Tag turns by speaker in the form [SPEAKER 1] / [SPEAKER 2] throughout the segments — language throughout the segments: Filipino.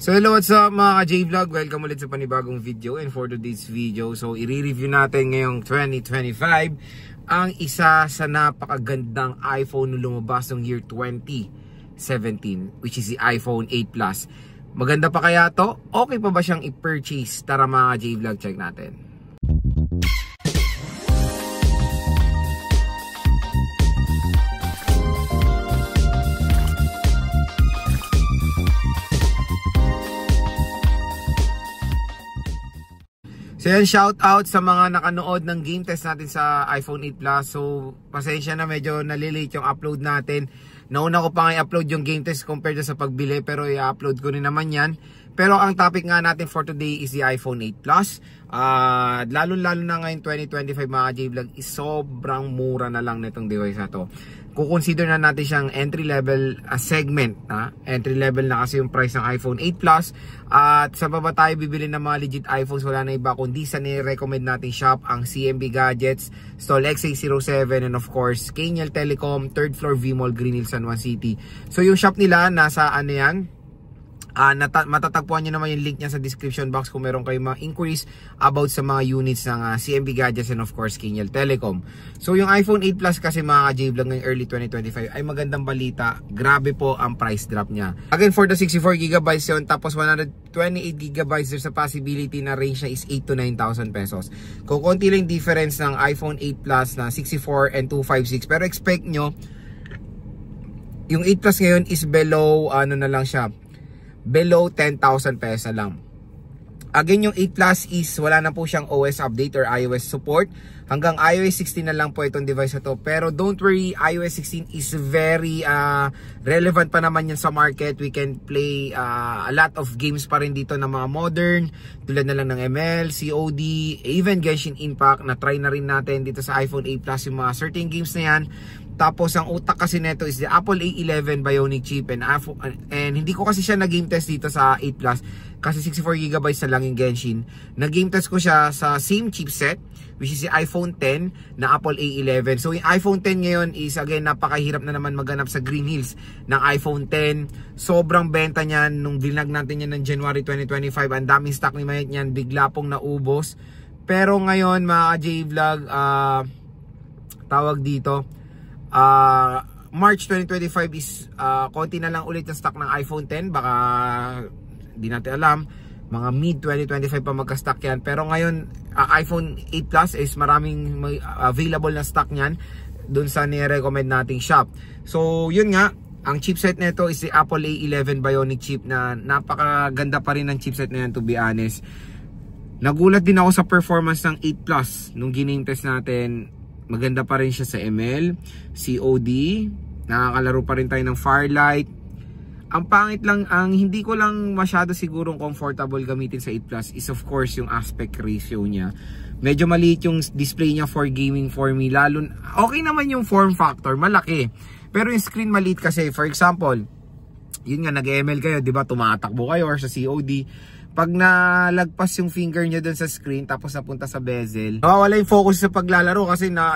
[SPEAKER 1] So hello, what's up mga ka-J-Vlog? Welcome ulit sa panibagong video. And for today's video, so i-review natin ngayong 2025 ang isa sa napakagandang iPhone na lumabas ng year 2017, which is the iPhone 8 Plus. Maganda pa kaya to? Okay pa ba siyang i-purchase? Tara mga ka-J-Vlog, check natin. So yan, shout out sa mga nakanood ng game test natin sa iPhone 8 Plus. So pasensya na, medyo nalilate yung upload natin. Nauna ko pa nga i-upload yung game test compared sa pagbili, pero i-upload ko rin naman yan. Pero ang topic nga natin for today is the iPhone 8 Plus. Lalo-lalo na ngayon 2025 mga J-Vlog, is sobrang mura na lang nitong device na to. Kukonsider na natin siyang entry level segment. Entry level na kasi yung price ng iPhone 8 Plus. At sa baba tayo bibili ng mga legit iPhones, wala na iba kundi sa nire-recommend nating shop ang CMB Gadgets, Stall XA07, and of course Kaniel Telecom, 3rd floor V-Mall, Green Hills, San Juan City. So yung shop nila nasa ano yan, matatagpuan nyo naman yung link niya sa description box kung meron kayong mga inquiries about sa mga units ng CMB Gadgets and of course Kaniel Telecom. So yung iPhone 8 Plus kasi mga J-Vlog ngayong early 2025 ay magandang balita. Grabe po ang price drop niya. Again, for the 64GB yun, tapos 128GB, there's a possibility na range niya is 8 to 9,000 pesos. Kung konti lang difference ng iPhone 8 Plus na 64 and 256, pero expect nyo yung 8 Plus ngayon is below ano na lang siya, below 10,000 pesos lang. Again, yung 8 Plus is wala na po siyang OS update or iOS support. Hanggang iOS 16 na lang po itong device na to. Pero don't worry, iOS 16 is very relevant pa naman yan sa market. We can play a lot of games pa rin dito na mga modern, tulad na lang ng ML, COD, even Genshin Impact na try na rin natin dito sa iPhone 8 Plus yung mga certain games na yan. Tapos ang utak kasi neto is the Apple A11 Bionic chip, and hindi ko kasi siya na-game test dito sa 8 Plus kasi 64GB na lang yung Genshin. Na-game test ko siya sa same chipset, which is the iPhone 10 na Apple A11. So yung iPhone 10 ngayon is again napakahirap na naman maghanap sa Green Hills ng iPhone 10. Sobrang benta niyan nung dinag natin yan ng January 2025. Ang daming stock ni Mayet niyan, bigla pong naubos. Pero ngayon mga J-Vlog, tawag dito, March 2025 is konti na lang ulit ang stock ng iPhone 10. Baka di natin alam, mga mid 2025 pa magka-stock yan. Pero ngayon iPhone 8 Plus is maraming available na stock niyan dun sa ni-recommend nating shop. So yun nga, ang chipset nito is the Apple A11 Bionic chip na napakaganda pa rin ng chipset na yan, to be honest. Nagulat din ako sa performance ng 8 Plus nung giname test natin. Maganda pa rin siya sa ML, COD, nakakalaro pa rin tayo ng Firelight. Ang pangit lang, ang hindi ko lang masyado sigurong comfortable gamitin sa 8 Plus is of course yung aspect ratio niya. Medyo maliit yung display niya for gaming for me. Lalo, okay naman yung form factor, malaki. Pero yung screen maliit kasi, for example, yun nga, nag-ML kayo, di ba, tumatakbo kayo or sa COD. Pag nalagpas yung finger nyo dun sa screen tapos napunta sa bezel, nawawala yung focus sa paglalaro kasi na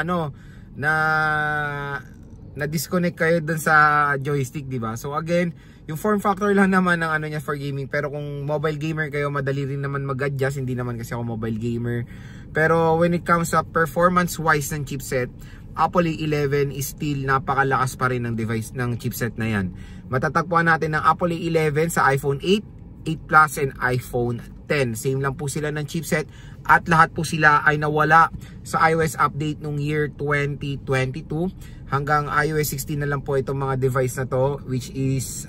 [SPEAKER 1] disconnect kayo dun sa joystick, di ba? So again, yung form factor lang naman ng ano niya for gaming. Pero kung mobile gamer kayo, madali rin naman mag-adjust. Hindi naman kasi ako mobile gamer. Pero when it comes sa performance wise ng chipset, Apple A11 is still napakalakas pa rin ng device ng chipset na yan. Matatagpuan natin ng Apple A11 sa iPhone 8, 8 Plus and iPhone 10. Same lang po sila ng chipset at lahat po sila ay nawala sa iOS update nung year 2022. Hanggang iOS 16 na lang po itong mga device na to, which is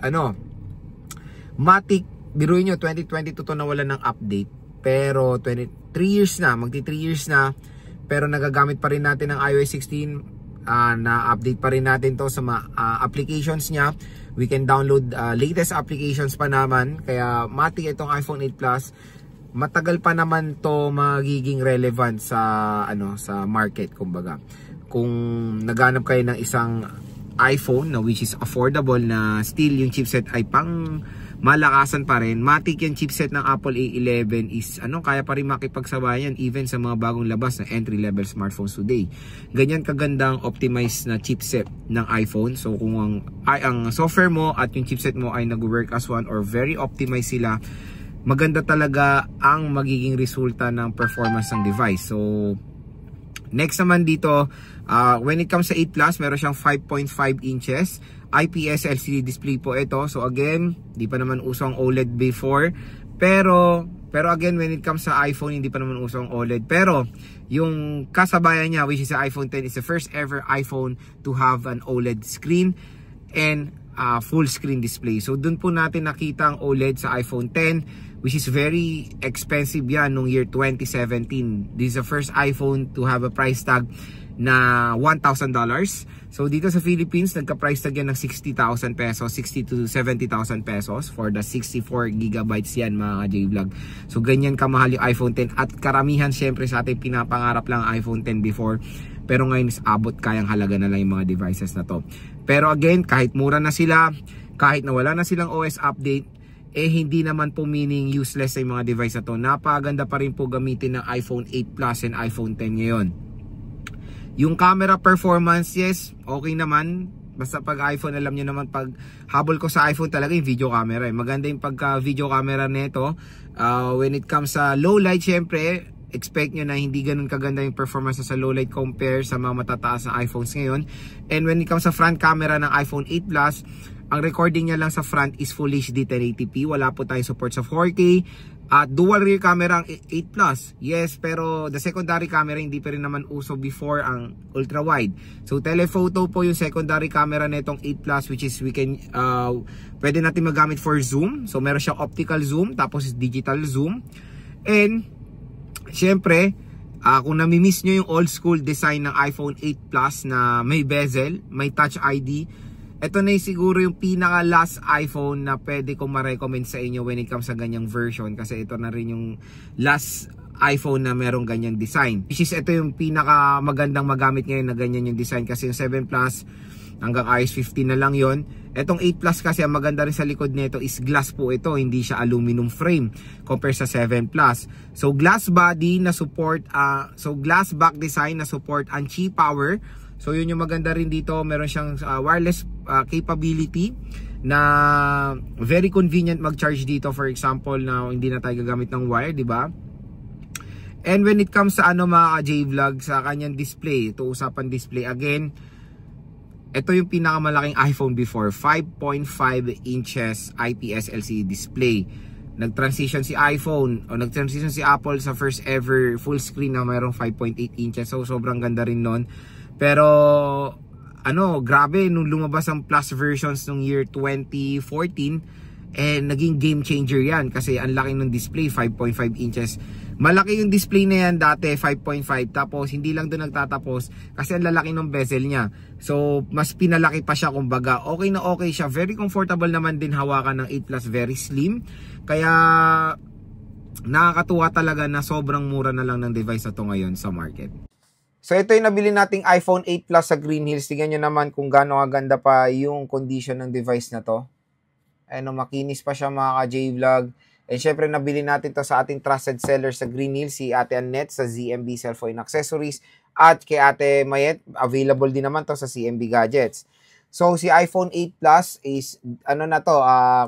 [SPEAKER 1] Matic. Biruin nyo, 2022 to nawala ng update. Pero 3 years na, magti 3 years na. Pero nagagamit pa rin natin ng iOS 16. Na-update pa rin natin to sa mga applications niya. We can download latest applications pa naman. Kaya matik itong iPhone 8 Plus. Matagal pa naman to magiging relevant sa sa market, kumbaga. Kung naghanap kayo ng isang iPhone na which is affordable, na still yung chipset ay pang malakasan pa rin. Matic yung chipset ng Apple A11 is kaya pa rin makipagsabayan even sa mga bagong labas na entry level smartphones today. Ganyan kagandang optimized na chipset ng iPhone. So kung ang software mo at yung chipset mo ay nag-work as one or very optimized sila, maganda talaga ang magiging resulta ng performance ng device. So next naman dito, when it comes sa 8 Plus, meron siyang 5.5 inches IPS LCD display po ito. So again, di pa naman uso ang OLED before, pero again, when it comes sa iPhone, hindi pa naman uso ang OLED. Pero yung kasabayan niya, which is the iPhone 10, is the first ever iPhone to have an OLED screen and full screen display. So dun po natin nakita ang OLED sa iPhone 10, which is very expensive yan nung year 2017. This is the first iPhone to have a price tag na $1,000. So dito sa Philippines, nagka-price tag yan ng 60,000 pesos, 60 to 70,000 pesos for the 64 gigabytes yan mga J-Vlog. So ganyan kamahal yung iPhone 10 at karamihan syempre sa ating pinapangarap lang ang iPhone 10 before. Pero ngayon is abot kayang halaga na lang yung mga devices na to. Pero again, kahit mura na sila, kahit nawala na silang OS update, hindi naman po meaning useless sa mga device na to. Napaganda pa rin po gamitin ng iPhone 8 Plus and iPhone 10 ngayon. Yung camera performance, yes, okay naman. Basta pag iPhone, alam nyo naman, pag habol ko sa iPhone talaga yung video camera. Maganda yung pagka video camera nito. When it comes sa low light, syempre, expect nyo na hindi ganun kaganda yung performance sa low light compare sa mga matataas na iPhones ngayon. And when it comes sa front camera ng iPhone 8 Plus, ang recording niya lang sa front is Full HD 1080p. Wala po tayong support sa 4K. At dual rear camera ang 8 Plus. Yes, pero the secondary camera hindi pa rin naman uso before ang ultra wide. So telephoto po yung secondary camera nitong 8 Plus, which is pwede natin magamit for zoom. So meron siyang optical zoom tapos digital zoom. And syempre, kung nami-miss nyo yung old school design ng iPhone 8 Plus na may bezel, may Touch ID, ito na siguro yung pinaka last iPhone na pwede kong ma-recommend sa inyo when it comes sa ganyang version, kasi ito na rin yung last iPhone na merong ganyang design, which is ito yung pinaka magandang magamit ngayon na ganyan yung design, kasi yung 7 Plus hanggang iOS 15 na lang yon. Etong 8 Plus kasi ang maganda rin sa likod nito is glass po ito, hindi siya aluminum frame compare sa 7 Plus. So glass body na support, so glass back design na support ang Qi power. So yun yung maganda rin dito, meron siyang wireless capability na very convenient mag-charge dito, for example na hindi na tayo gagamit ng wire, di ba? And when it comes sa mga J-Vlog, sa kanyang display, ito usapan display again, ito yung pinakamalaking iPhone before, 5.5 inches IPS LCD display. Nag-transition si iPhone o nag-transition si Apple sa first ever full screen na mayroong 5.8 inches. So sobrang ganda rin nun. Pero grabe nung lumabas ang Plus versions nung year 2014, naging game changer yan kasi ang laki ng display, 5.5 inches. Malaki yung display na yan dati, 5.5, tapos hindi lang doon nagtatapos kasi ang lalaki ng bezel niya. So mas pinalaki pa siya, kumbaga okay na okay siya. Very comfortable naman din hawakan ng 8 Plus, very slim. Kaya nakakatuwa talaga na sobrang mura na lang ng device na to ngayon sa market. So ito yung nabili nating iPhone 8 Plus sa Green Hills. Tingnan nyo naman kung gaano kaganda pa yung condition ng device na to. Makinis pa siya mga ka-J-Vlog. And syempre nabili natin to sa ating trusted seller sa Green Hills, si Ate Annette sa ZMB Cellphone Accessories. At kay Ate Mayet, available din naman to sa CMB Gadgets. So si iPhone 8 Plus is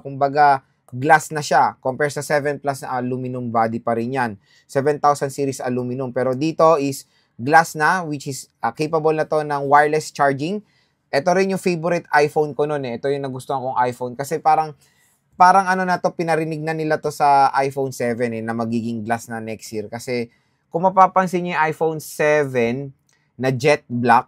[SPEAKER 1] kumbaga glass na siya. Compare sa 7 Plus na aluminum body pa rin yan. 7000 series aluminum. Pero dito is glass na, which is capable na to ng wireless charging. Ito rin yung favorite iPhone ko noon Ito yung nagustuhan kong iPhone kasi parang pinarinig na nila to sa iPhone 7 na magiging glass na next year. Kasi kung mapapansin niyo yung iPhone 7 na jet black,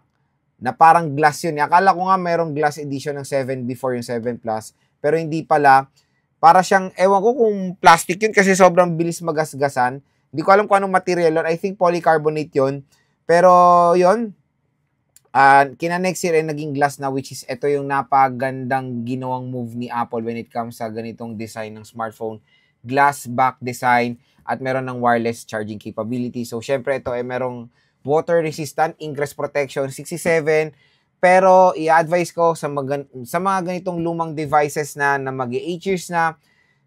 [SPEAKER 1] na parang glass yun. Akala ko nga mayroong glass edition ng 7 before yung 7 Plus, pero hindi pala. Para siyang, ewan ko kung plastic yun kasi sobrang bilis magasgasan. Hindi ko alam kung anong material yun. I think polycarbonate yun. Pero yun, kina next year ay naging glass na, which is ito yung napagandang ginawang move ni Apple when it comes sa ganitong design ng smartphone. Glass back design at meron ng wireless charging capability. So syempre ito ay merong water resistant, ingress protection 67. Pero i-advise ko sa mga ganitong lumang devices na mag-8 years na,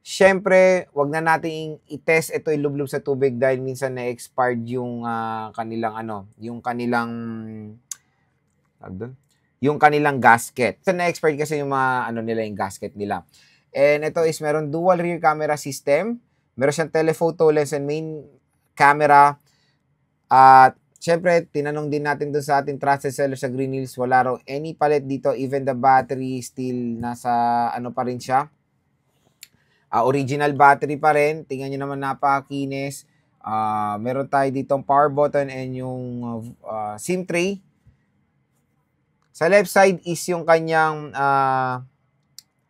[SPEAKER 1] Syempre, wag na nating i-test ito ilublob sa tubig dahil minsan na-expired yung yung kanilang gasket. So, na-expired kasi yung mga nila yung gasket nila. And ito is meron dual rear camera system. Meron siyang telephoto lens and main camera. At syempre, tinanong din natin doon sa ating trusted seller sa Green Hills, wala raw any palit dito. Even the battery still nasa pa rin siya. Original battery pa rin. Tingnan nyo naman, napakakinis. Meron tayo ditong power button and yung SIM tray. Sa left side is yung kanyang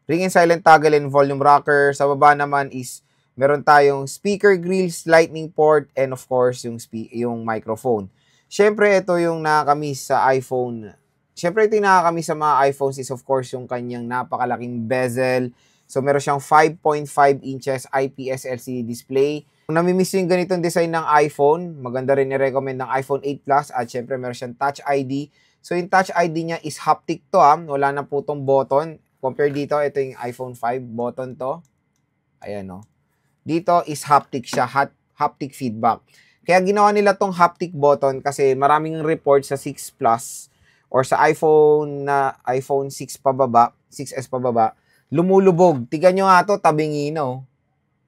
[SPEAKER 1] ring and silent toggle and volume rocker. Sa baba naman is meron tayong speaker grills, lightning port, and of course yung microphone. Syempre, ito yung nakakamiss sa iPhone. Syempre, ito yung nakakamiss sa mga iPhones is of course yung kanyang napakalaking bezel. So, meron siyang 5.5 inches IPS LCD display. Kung namimiss yung ganitong design ng iPhone, maganda rin i-recommend ng iPhone 8 Plus. At syempre, meron siyang Touch ID. So, yung Touch ID niya is haptic to. Wala na po itong button. Compare dito, ito yung iPhone 5 button to. Ayan o. Dito is haptic siya, haptic feedback. Kaya ginawa nila tong haptic button kasi maraming report sa 6 Plus or sa iPhone 6 pababa, 6S pababa, lumulubog. Tignan nyo nga to, tabingi na.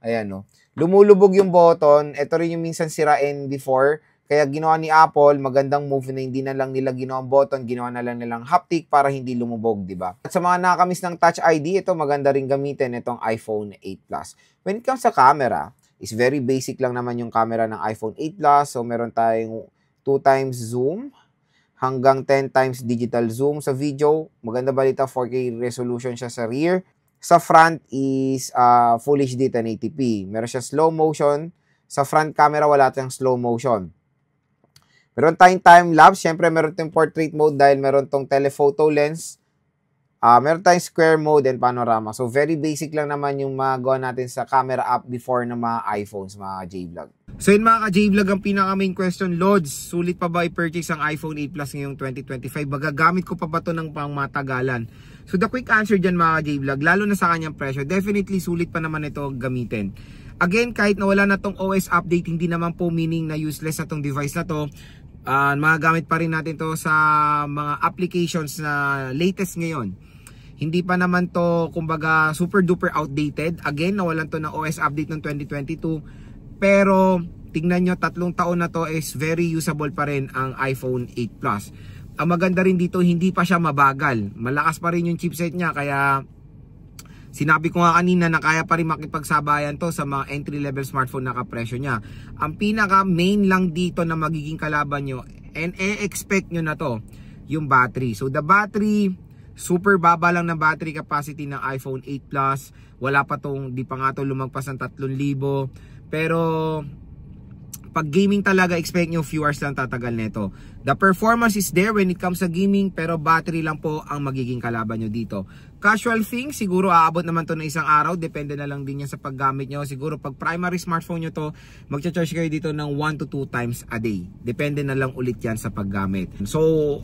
[SPEAKER 1] Ayan o. Lumulubog yung button. Ito rin yung minsan sirain before. Kaya ginawa ni Apple, magandang move na hindi na lang nila ginawang button, ginawa na lang nilang haptic para hindi lumubog, di ba? At sa mga nakakamiss ng Touch ID, ito maganda rin gamitin itong iPhone 8 Plus. When it comes sa camera, is very basic lang naman yung camera ng iPhone 8 Plus. So, meron tayong 2x zoom hanggang 10x digital zoom sa video. Maganda balita, 4K resolution siya sa rear. Sa front is Full HD 1080p. Meron siya slow motion. Sa front camera, wala tayong slow motion. Meron tayong time-lapse. Siyempre, meron tayong portrait mode dahil meron tong telephoto lens. Meron tayong square mode and panorama. So, very basic lang naman yung magawa natin sa camera app before ng mga iPhones, mga J-Vlog. So, yun mga ka-J-Vlog, ang pinaka-main question, Lods, sulit pa ba i-purchase ang iPhone 8 Plus ngayong 2025? Magagamit ko pa ba ito ng pangmatagalan? So, the quick answer dyan mga ka-J-Vlog, lalo na sa kanyang presyo, definitely sulit pa naman ito gamitin. Again, kahit na wala na tong OS update, hindi naman po meaning na useless na tong device na to. Magagamit pa rin natin to sa mga applications na latest ngayon. Hindi pa naman to kumbaga super duper outdated. Again, nawalan to ng OS update ng 2022. Pero tingnan nyo, 3 taon na to is very usable pa rin ang iPhone 8 Plus. Ang maganda rin dito, hindi pa siya mabagal. Malakas pa rin yung chipset niya, kaya sinabi ko nga kanina na kaya pa rin makipagsabayan to sa mga entry-level smartphone na kapresyo niya. Ang pinaka-main lang dito na magiging kalaban nyo, and expect nyo na to, yung battery. So, the battery, super baba lang na battery capacity ng iPhone 8 Plus. Wala pa tong, di pa nga to lumagpas ng 3,000. Pero, pag gaming talaga, expect nyo few hours lang tatagal nito. The performance is there when it comes sa gaming, pero battery lang po ang magiging kalaban nyo dito. Casual thing, siguro aabot naman to na isang araw. Depende na lang din yan sa paggamit nyo. Siguro pag primary smartphone nyo to, magcha-charge kayo dito ng 1 to 2 times a day. Depende na lang ulit yan sa paggamit. So,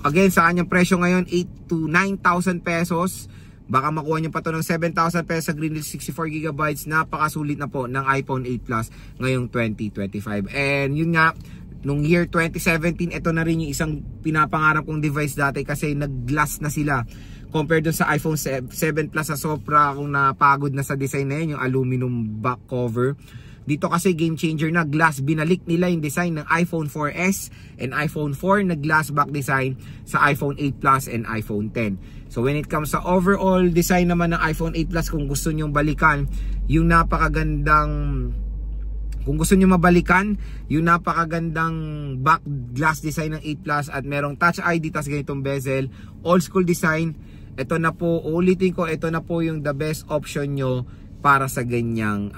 [SPEAKER 1] again, sa kanyang presyo ngayon, 8 to 9,000 pesos. Baka makuha nyo pa to ng 7,000 pesos sa Green Hills 64GB. Napakasulit na po ng iPhone 8 Plus ngayong 2025. And yun nga, nung year 2017, ito na rin yung isang pinapangarap kong device dati kasi nag-glass na sila. Compared dun sa iPhone 7 Plus sa Sopra, kung napagod na sa design na yun, yung aluminum back cover. Dito kasi game changer na, glass. Binalik nila yung design ng iPhone 4S and iPhone 4 na glass back design sa iPhone 8 Plus and iPhone 10. So when it comes sa overall design naman ng iPhone 8 Plus, kung gusto nyong balikan yung napakagandang, kung gusto nyo mabalikan yung napakagandang back glass design ng 8 Plus at merong Touch ID tas ganitong bezel, old school design, ito na po, ulitin ko, ito na po yung the best option nyo para sa ganyang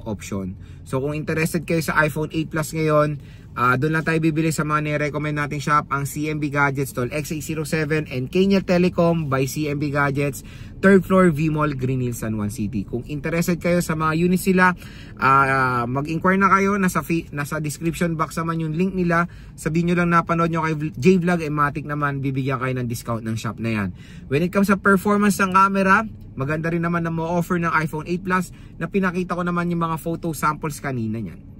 [SPEAKER 1] option. So kung interested kayo sa iPhone 8 Plus ngayon, Doon lang tayo bibili sa mga nire-recommend nating shop, ang CMB Gadgets Tol XA07 and Kenya Telecom by CMB Gadgets, 3rd floor V-Mall, Green Hills, San Juan City. Kung interested kayo sa mga units sila, mag-inquire na kayo, nasa description box naman yung link nila. Sabihin nyo lang napanood nyo kay J-Vlog, Matic naman, bibigyan kayo ng discount ng shop na yan. When it comes sa performance ng camera, maganda rin naman na mo-offer ng iPhone 8 Plus na pinakita ko naman yung mga photo samples kanina niyan.